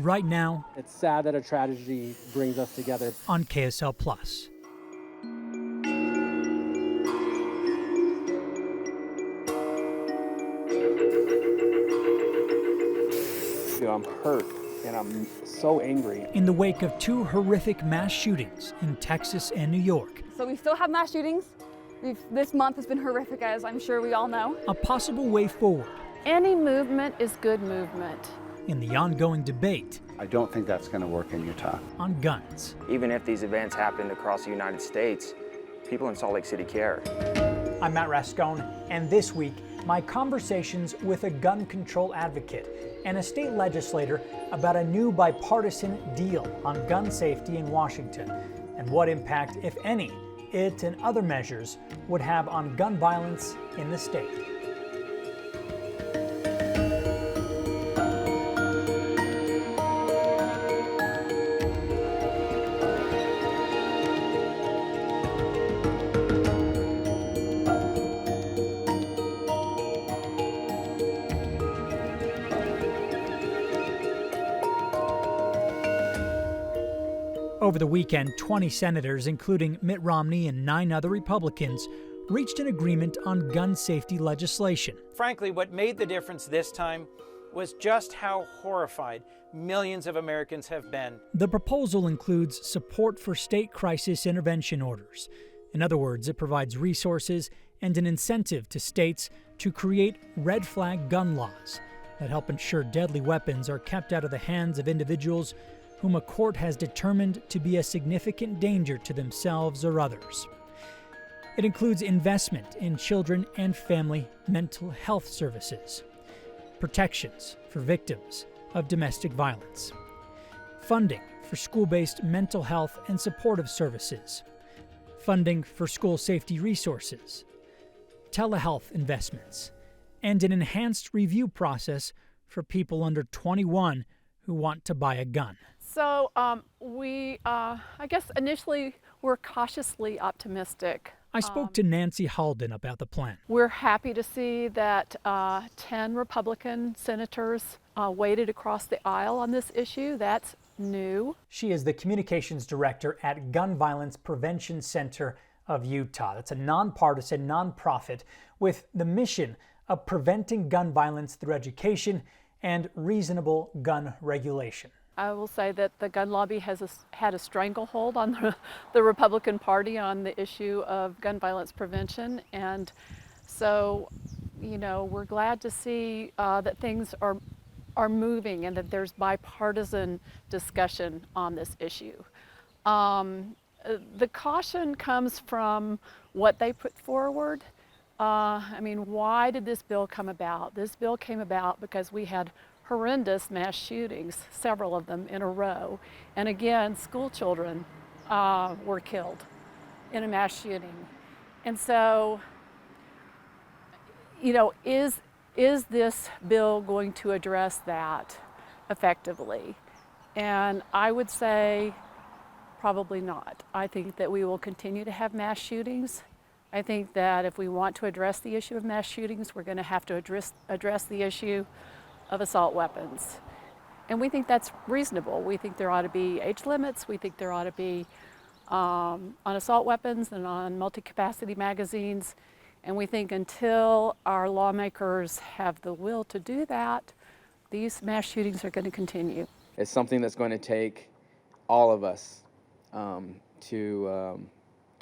right now. It's sad that a tragedy brings us together. On KSL Plus. I'm hurt and I'm so angry. In the wake of 2 horrific mass shootings in Texas and New York. So we still have mass shootings. This month has been horrific, as I'm sure we all know. A possible way forward. Any movement is good movement. In the ongoing debate. I don't think that's going to work in Utah. On guns. Even if these events happened across the United States, people in Salt Lake City care. I'm Matt Rascone, and this week, my conversations with a gun control advocate and a state legislator about a new bipartisan deal on gun safety in Washington and what impact, if any, it and other measures would have on gun violence in the state. Over the weekend, 20 senators, including Mitt Romney and 9 other Republicans, reached an agreement on gun safety legislation. Frankly, what made the difference this time was just how horrified millions of Americans have been. The proposal includes support for state crisis intervention orders. In other words, it provides resources and an incentive to states to create red flag gun laws that help ensure deadly weapons are kept out of the hands of individuals whom a court has determined to be a significant danger to themselves or others. It includes investment in children and family mental health services, protections for victims of domestic violence, funding for school-based mental health and supportive services, funding for school safety resources, telehealth investments, and an enhanced review process for people under 21 who want to buy a gun. So I guess initially we're cautiously optimistic. I spoke to Nancy Halden about the plan. We're happy to see that 10 Republican senators waded across the aisle on this issue. That's new. She is the communications director at Gun Violence Prevention Center of Utah. That's a nonpartisan nonprofit with the mission of preventing gun violence through education and reasonable gun regulation. I will say that the gun lobby has had a stranglehold on the Republican Party on the issue of gun violence prevention. And so, we're glad to see that things are moving and that there's bipartisan discussion on this issue. The caution comes from what they put forward. Why did this bill come about? This bill came about because we had horrendous mass shootings, several of them in a row. And again, school children were killed in a mass shooting. And so, is this bill going to address that effectively? And I would say probably not. I think that we will continue to have mass shootings. I think that if we want to address the issue of mass shootings, we're going to have to address the issue of assault weapons. And we think that's reasonable. We think there ought to be age limits. We think there ought to be on assault weapons and on multi-capacity magazines. And we think until our lawmakers have the will to do that, these mass shootings are going to continue. It's something that's going to take all of us to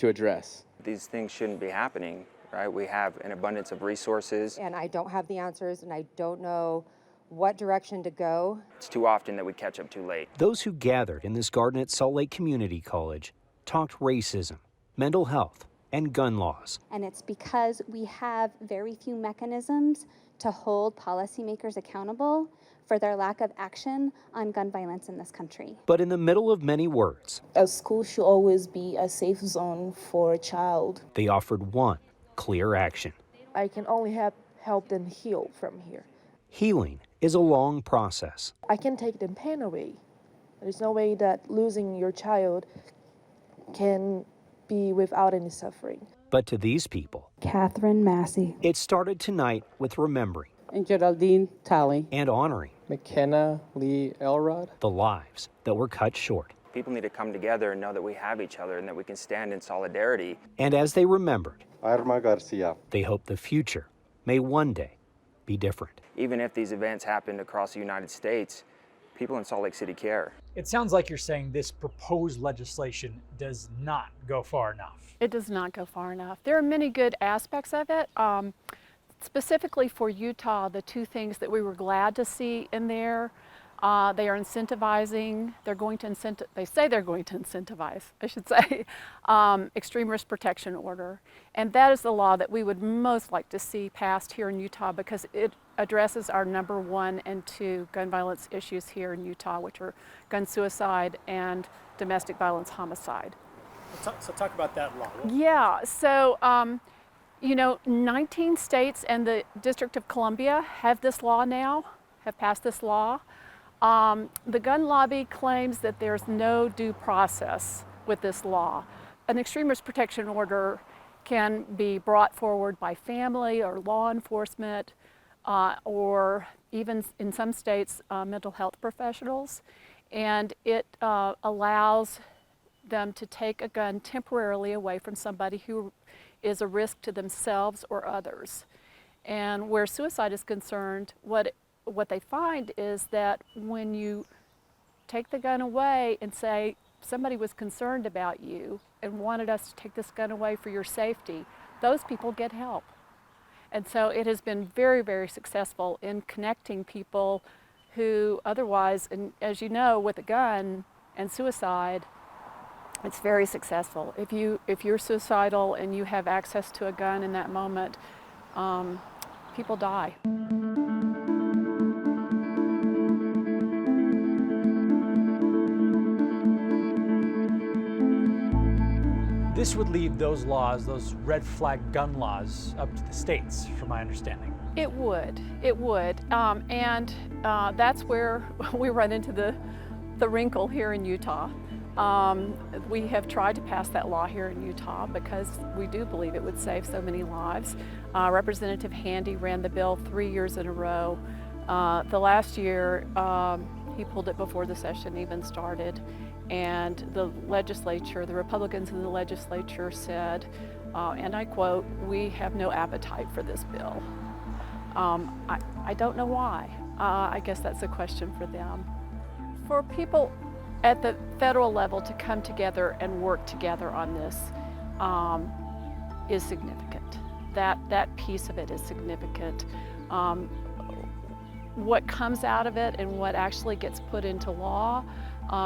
address. These things shouldn't be happening, right? We have an abundance of resources. And I don't have the answers, and I don't know what direction to go. It's too often that we catch up too late. Those who gathered in this garden at Salt Lake Community College talked racism, mental health, and gun laws. And it's because we have very few mechanisms to hold policymakers accountable for their lack of action on gun violence in this country. But in the middle of many words, a school should always be a safe zone for a child. They offered one clear action. I can only help them heal from here. Healing is a long process. I can take the pain away. There's no way that losing your child can be without any suffering. But to these people, Catherine Massey. It started tonight with remembering and Geraldine Talley and honoring McKenna Lee Elrod. The lives that were cut short. People need to come together and know that we have each other and that we can stand in solidarity. And as they remembered, Irma Garcia. they hope the future may one day be different. Even if these events happen across the United States, people in Salt Lake City care. It sounds like you're saying this proposed legislation does not go far enough. It does not go far enough. There are many good aspects of it. Specifically for Utah, the two things that we were glad to see in there, they are incentivizing, they say they're going to incentivize, I should say, extreme risk protection order. And that is the law that we would most like to see passed here in Utah because it addresses our number 1 and 2 gun violence issues here in Utah, which are gun suicide and domestic violence homicide. So talk about that law. Yeah, so 19 states and the District of Columbia have this law now, have passed this law. The gun lobby claims that there's no due process with this law. An extreme risk protection order can be brought forward by family or law enforcement or even in some states mental health professionals, and it allows them to take a gun temporarily away from somebody who is a risk to themselves or others. And where suicide is concerned, what they find is that when you take the gun away and say somebody was concerned about you and wanted us to take this gun away for your safety, those people get help. And so it has been very, very successful in connecting people who otherwise, and as you know, with a gun and suicide, it's very successful. If you're suicidal and you have access to a gun in that moment, people die. This would leave those laws, those red flag gun laws, up to the states, from my understanding. It would, and that's where we run into the wrinkle here in Utah. We have tried to pass that law here in Utah because we do believe it would save so many lives. Representative Handy ran the bill 3 years in a row. The last year, he pulled it before the session even started, and the legislature, the Republicans in the legislature said, and I quote, "We have no appetite for this bill." I don't know why. I guess that's a question for them. For people at the federal level to come together and work together on this is significant. That piece of it is significant. What comes out of it and what actually gets put into law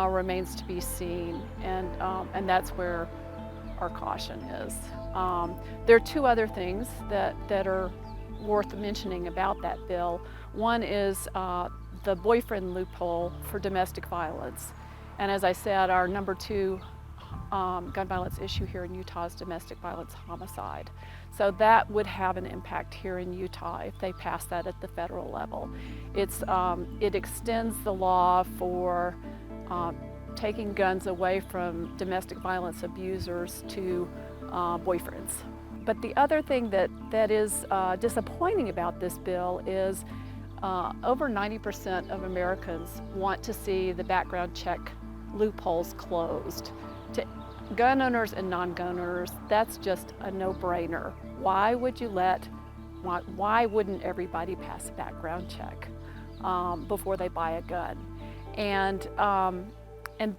remains to be seen, and that's where our caution is. There are two other things that are worth mentioning about that bill. One is the boyfriend loophole for domestic violence. And as I said, our number 2 gun violence issue here in Utah is domestic violence homicide. So that would have an impact here in Utah if they pass that at the federal level. It extends the law for taking guns away from domestic violence abusers to boyfriends. But the other thing that is disappointing about this bill is over 90% of Americans want to see the background check loopholes closed. To gun owners and non-gun owners, that's just a no-brainer. Why wouldn't everybody pass a background check before they buy a gun? And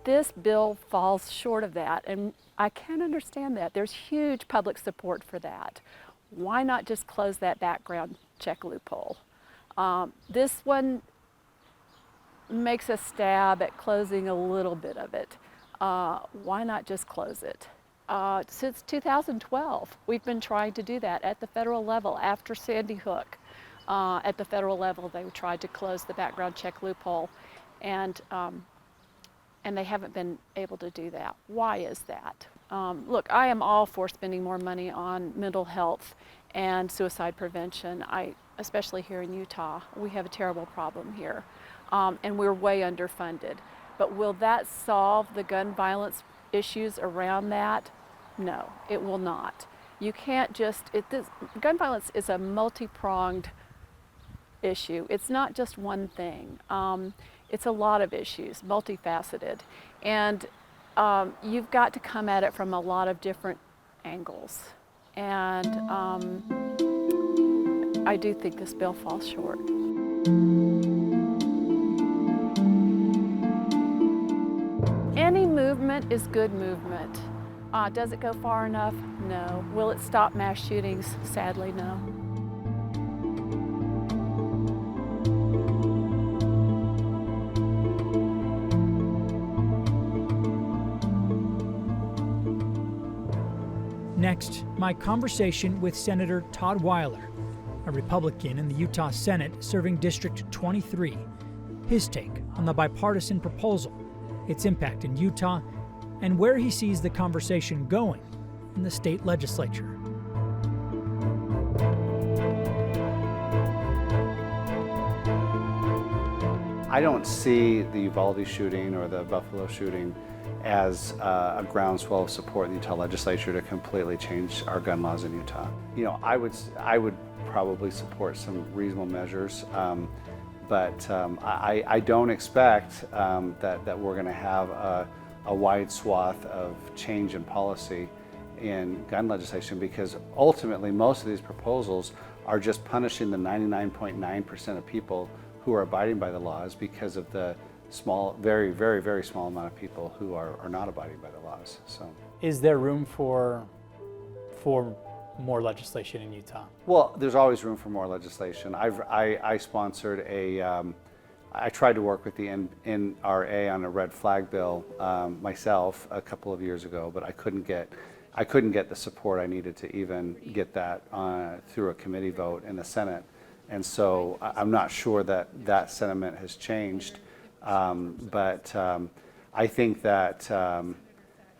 this bill falls short of that, and I can understand that. There's huge public support for that. Why not just close that background check loophole? This one makes a stab at closing a little bit of it. Why not just close it? Since 2012, we've been trying to do that at the federal level. After Sandy Hook, at the federal level, they tried to close the background check loophole, and they haven't been able to do that. Why is that? Look, I am all for spending more money on mental health and suicide prevention. Especially here in Utah, we have a terrible problem here, and we're way underfunded. But will that solve the gun violence issues around that? No, it will not. You can't just, gun violence is a multi-pronged issue. It's not just one thing. It's a lot of issues, multifaceted. And you've got to come at it from a lot of different angles. And I do think this bill falls short. Any movement is good movement. Does it go far enough? No. Will it stop mass shootings? Sadly, no. Next, my conversation with Senator Todd Weiler, a Republican in the Utah Senate serving District 23. His take on the bipartisan proposal, its impact in Utah, and where he sees the conversation going in the state legislature. I don't see the Uvalde shooting or the Buffalo shooting as a groundswell of support in the Utah legislature to completely change our gun laws in Utah. You know, I would probably support some reasonable measures, but I don't expect that we're going to have a wide swath of change in policy in gun legislation, because ultimately most of these proposals are just punishing the 99.9% of people who are abiding by the laws because of the small, very, very, very small amount of people who are not abiding by the laws. So, is there room for more legislation in Utah? Well, there's always room for more legislation. I sponsored I tried to work with the NRA on a red flag bill myself a couple of years ago, but I couldn't get the support I needed to even get that through a committee vote in the Senate. And so I'm not sure that sentiment has changed. But I think that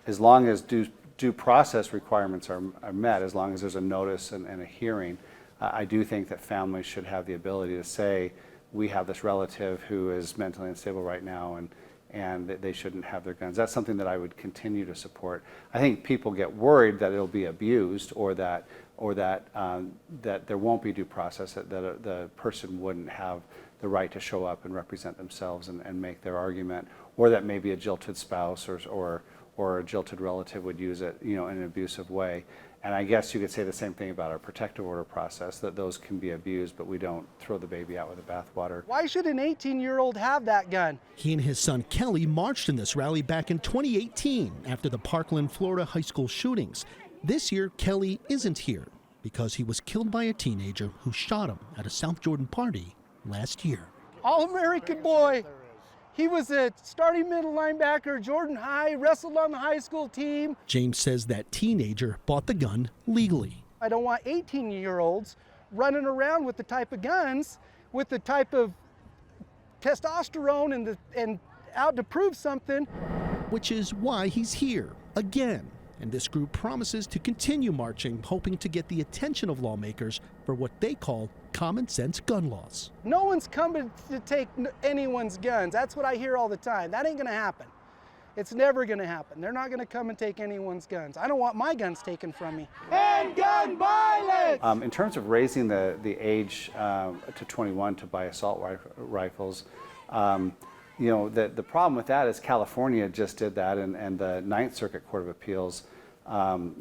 as long as due process requirements are met, as long as there's a notice and a hearing, I do think that families should have the ability to say, we have this relative who is mentally unstable right now, and that they shouldn't have their guns. That's something that I would continue to support. I think people get worried that it'll be abused, or that there won't be due process, that the person wouldn't have the right to show up and represent themselves and make their argument, or that maybe a jilted spouse or a jilted relative would use it, in an abusive way. And I guess you could say the same thing about our protective order process, that those can be abused, but we don't throw the baby out with the bathwater. Why should an 18-year-old have that gun? He and his son Kelly marched in this rally back in 2018 after the Parkland, Florida high school shootings. This year, Kelly isn't here because he was killed by a teenager who shot him at a South Jordan party last year. All-American boy. He was a starting middle linebacker, Jordan High, wrestled on the high school team. James says that teenager bought the gun legally. I don't want 18-year-olds running around with the type of guns, with the type of testosterone and out to prove something. Which is why he's here again. And this group promises to continue marching, hoping to get the attention of lawmakers for what they call common sense gun laws. No one's coming to take anyone's guns. That's what I hear all the time. That ain't gonna happen. It's never gonna happen. They're not gonna come and take anyone's guns. I don't want my guns taken from me. End gun violence! In terms of raising the age to 21 to buy assault rifles, the problem with that is California just did that, and the Ninth Circuit Court of Appeals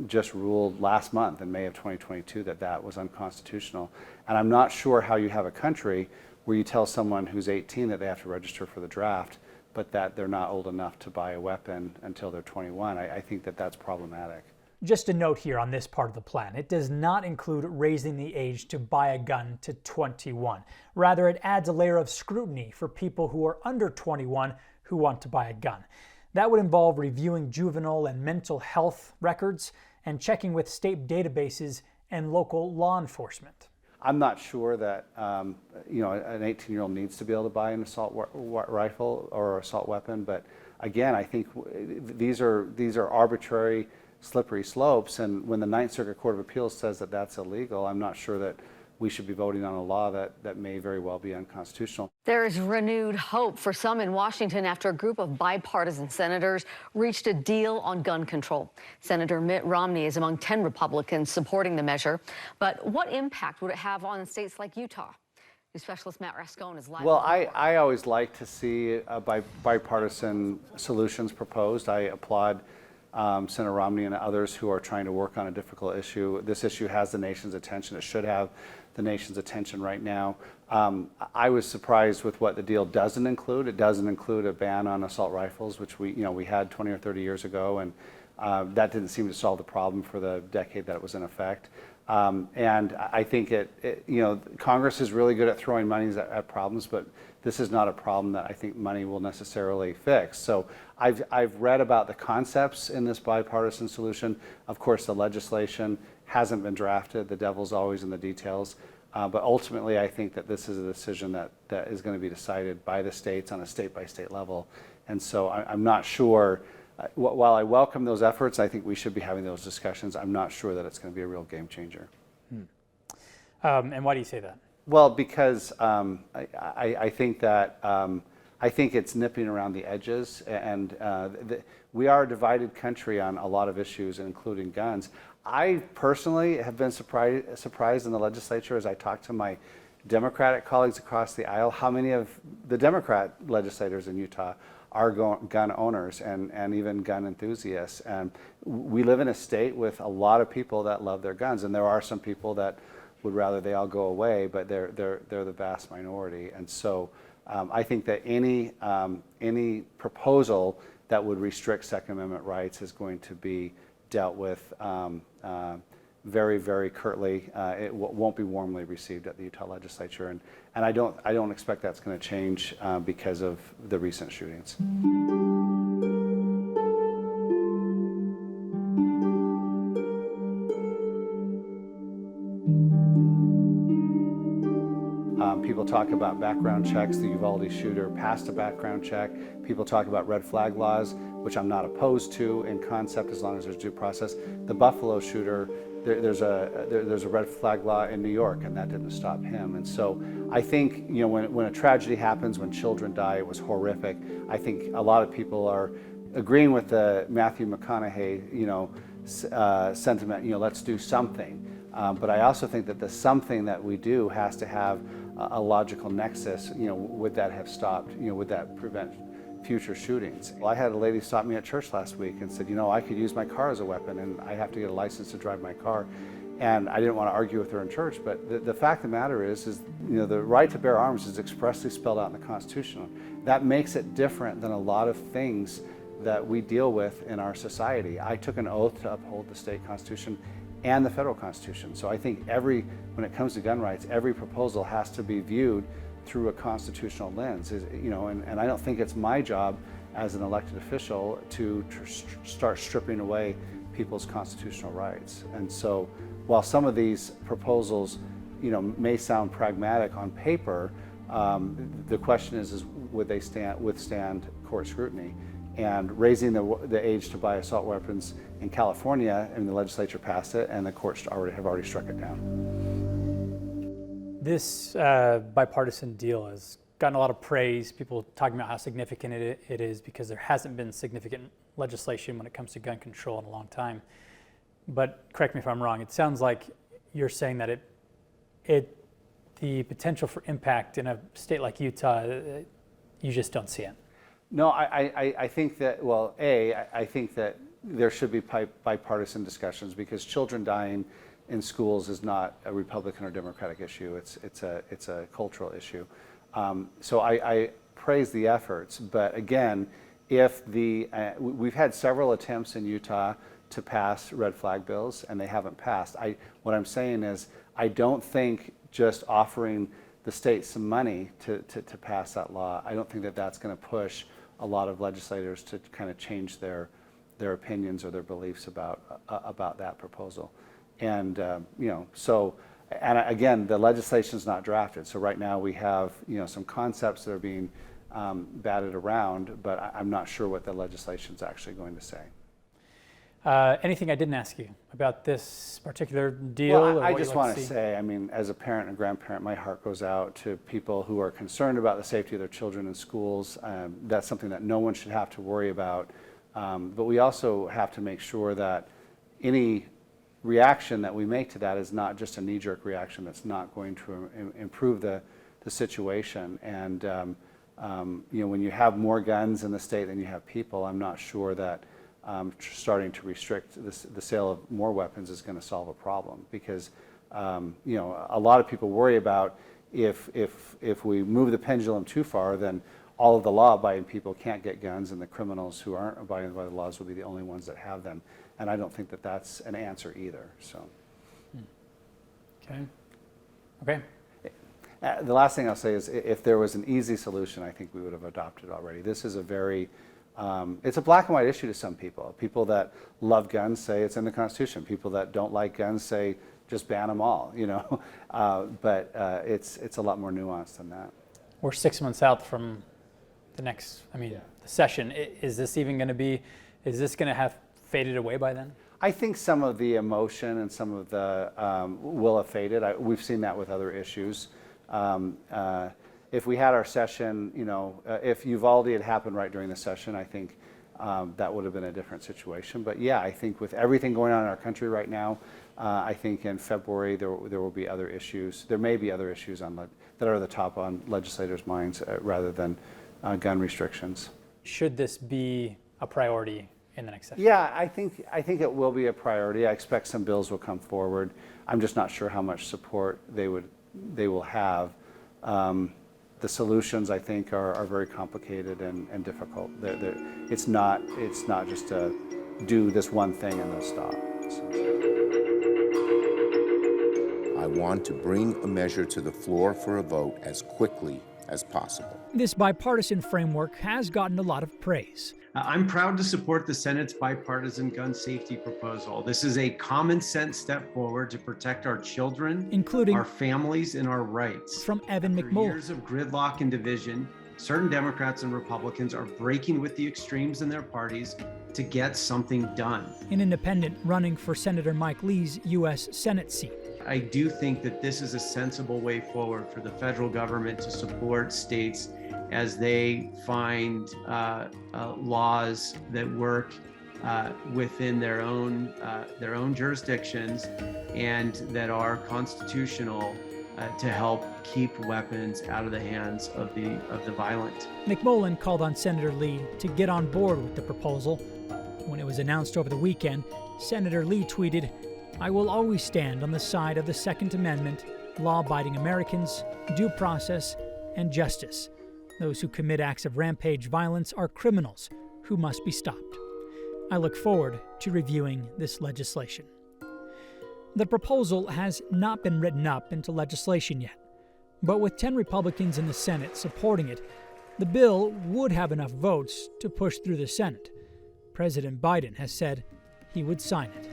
just ruled last month in May of 2022 that was unconstitutional. And I'm not sure how you have a country where you tell someone who's 18 that they have to register for the draft, but that they're not old enough to buy a weapon until they're 21. I think that's problematic. Just a note here on this part of the plan. It does not include raising the age to buy a gun to 21. Rather, it adds a layer of scrutiny for people who are under 21 who want to buy a gun. That would involve reviewing juvenile and mental health records and checking with state databases and local law enforcement. I'm not sure that an 18-year-old needs to be able to buy an assault rifle or assault weapon, but again, I think these are arbitrary, slippery slopes, and when the Ninth Circuit Court of Appeals says that that's illegal, I'm not sure that we should be voting on a law that may very well be unconstitutional. There is renewed hope for some in Washington after a group of bipartisan senators reached a deal on gun control. Senator Mitt Romney is among 10 Republicans supporting the measure. But what impact would it have on states like Utah? News specialist Matt Rascone is live. Well, I always like to see bipartisan solutions proposed. I applaud Senator Romney and others who are trying to work on a difficult issue. This issue has the nation's attention. It should have the nation's attention right now. I was surprised with what the deal doesn't include. It doesn't include a ban on assault rifles, which we had 20 or 30 years ago, and that didn't seem to solve the problem for the decade that it was in effect. And I think Congress is really good at throwing money at problems, but this is not a problem that I think money will necessarily fix. So I've read about the concepts in this bipartisan solution. Of course, the legislation hasn't been drafted. The devil's always in the details. But ultimately, I think that this is a decision that is going to be decided by the states on a state-by-state level. And so I'm not sure. While I welcome those efforts, I think we should be having those discussions. I'm not sure that it's going to be a real game changer. And why do you say that? Well, because I think that I think it's nipping around the edges, and we are a divided country on a lot of issues, including guns. I personally have been surprised in the legislature as I talk to my Democratic colleagues across the aisle, how many of the Democrat legislators in Utah are gun owners and even gun enthusiasts. And we live in a state with a lot of people that love their guns, and there are some people that would rather they all go away, but they're the vast minority. And so I think that any proposal that would restrict Second Amendment rights is going to be dealt with very, very curtly. It won't be warmly received at the Utah legislature, and I don't expect that's going to change because of the recent shootings. People talk about background checks. The Uvalde shooter passed a background check. People talk about red flag laws, which I'm not opposed to in concept as long as there's due process. The Buffalo shooter, there's a red flag law in New York, and that didn't stop him. And so I think when a tragedy happens, when children die, it was horrific. I think a lot of people are agreeing with the Matthew McConaughey sentiment. Let's do something. But I also think that the something that we do has to have a logical nexus. Would that have stopped? Would that prevent future shootings? Well, I had a lady stop me at church last week and said, I could use my car as a weapon, and I have to get a license to drive my car. And I didn't want to argue with her in church, but the fact of the matter is the right to bear arms is expressly spelled out in the Constitution. That makes it different than a lot of things that we deal with in our society. I took an oath to uphold the state constitution and the federal constitution. So I think when it comes to gun rights, every proposal has to be viewed through a constitutional lens. And I don't think it's my job as an elected official to start stripping away people's constitutional rights. And so while some of these proposals may sound pragmatic on paper, the question is would they withstand court scrutiny? And raising the age to buy assault weapons in California, and the legislature passed it, and the courts have already struck it down. This bipartisan deal has gotten a lot of praise. People talking about how significant it is because there hasn't been significant legislation when it comes to gun control in a long time. But correct me if I'm wrong. It sounds like you're saying that the potential for impact in a state like Utah, you just don't see it. No, I think that, I think that there should be bipartisan discussions, because children dying in schools is not a Republican or Democratic issue. It's a cultural issue. So I praise the efforts, but again, we've had several attempts in Utah to pass red flag bills, and they haven't passed. What I'm saying is, I don't think just offering the state some money to pass that law, I don't think that that's going to push a lot of legislators to kind of change their opinions or their beliefs about that proposal. And and again, the legislation's not drafted. So right now we have some concepts that are being batted around, but I'm not sure what the legislation's actually going to say. Anything I didn't ask you about this particular deal? Well, I just want to say, as a parent and grandparent, my heart goes out to people who are concerned about the safety of their children in schools. That's something that no one should have to worry about. But we also have to make sure that any reaction that we make to that is not just a knee-jerk reaction that's not going to improve the the situation. And you know, when you have more guns in the state than you have people, I'm not sure that starting to restrict the sale of more weapons is going to solve a problem, because you know, a lot of people worry about if we move the pendulum too far, then all of the law-abiding people can't get guns, and the criminals who aren't abiding by the laws will be the only ones that have them. And I don't think that that's an answer either. So. Okay. The last thing I'll say is, if there was an easy solution, I think we would have adopted it already. This is a very, it's a black and white issue to some people. People that love guns say it's in the Constitution. People that don't like guns say just ban them all, you know. But it's a lot more nuanced than that. We're 6 months out from the next, the session. Is this even going to be, is this going to have faded away by then? I think some of the emotion and some of the will have faded. We've seen that with other issues. If we had our session, you know, if Uvalde had happened right during the session, I think that would have been a different situation. But yeah, I think with everything going on in our country right now, I think in February there will be other issues. There may be other issues that are the top on legislators' minds rather than gun restrictions. Should this be a priority in the next session? Yeah, I think it will be a priority. I expect some bills will come forward. I'm just not sure how much support they will have. The solutions, I think, are very complicated and difficult. It's not just to do this one thing and then stop. I want to bring a measure to the floor for a vote as quickly as possible. This bipartisan framework has gotten a lot of praise. I'm proud to support the Senate's bipartisan gun safety proposal. This is a common sense step forward to protect our children, including our families, and our rights. From Evan After McMullen. Years of gridlock and division, certain Democrats and Republicans are breaking with the extremes in their parties to get something done. An independent running for Senator Mike Lee's U.S. Senate seat. I do think that this is a sensible way forward for the federal government to support states as they find laws that work within their own jurisdictions and that are constitutional to help keep weapons out of the hands of the violent. McMullen called on Senator Lee to get on board with the proposal. When it was announced over the weekend, Senator Lee tweeted, "I will always stand on the side of the Second Amendment, law-abiding Americans, due process, and justice. Those who commit acts of rampage violence are criminals who must be stopped." I look forward to reviewing this legislation. The proposal has not been written up into legislation yet, but with 10 Republicans in the Senate supporting it, the bill would have enough votes to push through the Senate. President Biden has said he would sign it.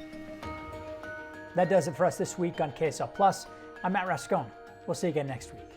That does it for us this week on KSL Plus. I'm Matt Rascone. We'll see you again next week.